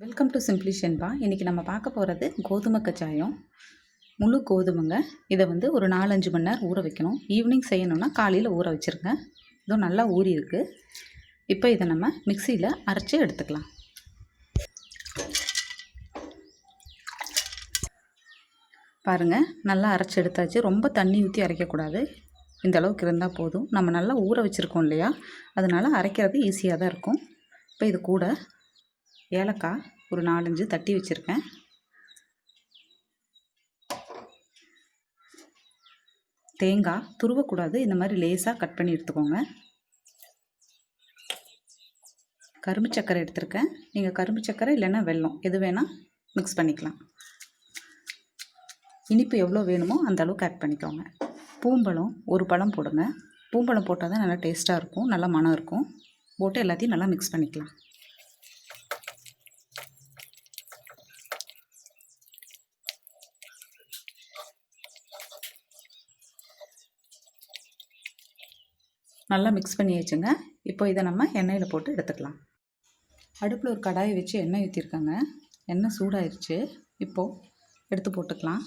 Welcome to simply Shenba. இன்றைக்கி நம்ம பார்க்க போகிறது கோதுமை கச்சாயம். முழு கோதுமைங்க. இதை வந்து ஒரு 4-5 மணி நேரம் ஊற வைக்கணும். ஈவினிங் செய்யணும்னா காலையில் ஊற வச்சுருங்க. இதுவும் நல்லா ஊறி இருக்குது. இப்போ இதை நம்ம மிக்சியில் அரைச்சி எடுத்துக்கலாம். பாருங்கள், நல்லா அரைச்சி எடுத்தாச்சு. ரொம்ப தண்ணி ஊற்றி அரைக்கக்கூடாது. இந்த அளவுக்கு இருந்தால் போதும். நம்ம நல்லா ஊற வச்சுருக்கோம் இல்லையா, அதனால் அரைக்கிறது ஈஸியாக தான் இருக்கும். இப்போ இது கூட ஏலக்காய் ஒரு 4-5 தட்டி வச்சுருக்கேன். தேங்காய் துருவக்கூடாது, இந்த மாதிரி லேசாக கட் பண்ணி எடுத்துக்கோங்க. கரும்பு சர்க்கரை எடுத்திருக்கேன். நீங்கள் கரும்பு சர்க்கரை இல்லைன்னா வெல்லம் எது வேணால் மிக்ஸ் பண்ணிக்கலாம். இனிப்பு எவ்வளோ வேணுமோ அந்த அளவுக்கு ஆட் பண்ணிக்கோங்க. பூம்பழம் ஒரு பழம் போடுங்க. பூம்பழம் போட்டால் தான் நல்லா டேஸ்ட்டாக இருக்கும், நல்லா மணம் இருக்கும். போட்டு எல்லாத்தையும் நல்லா மிக்ஸ் பண்ணிக்கலாம். நல்லா மிக்ஸ் பண்ணி வச்சுங்க. இப்போ இதை நம்ம எண்ணெயில் போட்டு எடுத்துக்கலாம். அடுப்பில் ஒரு கடாயை வச்சு எண்ணெய் ஊற்றிருக்காங்க. எண்ணெய் சூடாயிருச்சு. இப்போது எடுத்து போட்டுக்கலாம்.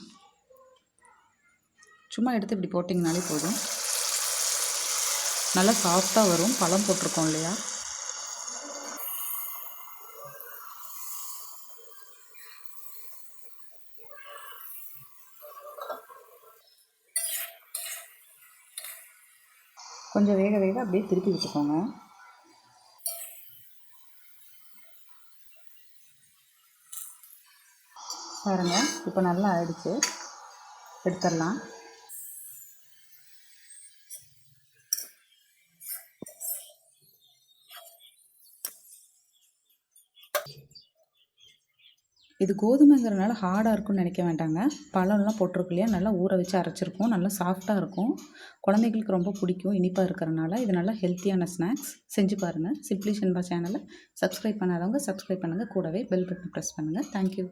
சும்மா எடுத்து இப்படி போட்டிங்கனாலே போதும். நல்லா சாஃப்டாக வரும். பழம் போட்டிருக்கோம் இல்லையா. கொஞ்சம் வேக வேக அப்படியே திருப்பி வச்சுக்கோங்க. பாருங்கள், இப்போ நல்லா ஆயிடுச்சு. எடுத்துடலாம். இது கோதுமைங்கிறனால ஹார்டாக இருக்கும்னு நினைக்க வேண்டாங்க. பழம்லாம் போட்டிருக்கு இல்லையா, நல்லா ஊற வச்சு அரைச்சிருக்கோம். நல்லா சாஃப்டாக இருக்கும். குழந்தைங்களுக்கு ரொம்ப பிடிக்கும் இனிப்பாக இருக்கிறனால. இது நல்லா ஹெல்த்தியான ஸ்நாக்ஸ். செஞ்சு பாருங்கள். சிம்பிளி ஷென்பா சேனலை சப்ஸ்கிரைப் பண்ணாதவங்க சப்ஸ்கிரைப் பண்ணுங்கள். கூடவே பெல் பட்டன் ப்ரெஸ் பண்ணுங்கள். தேங்க்யூ.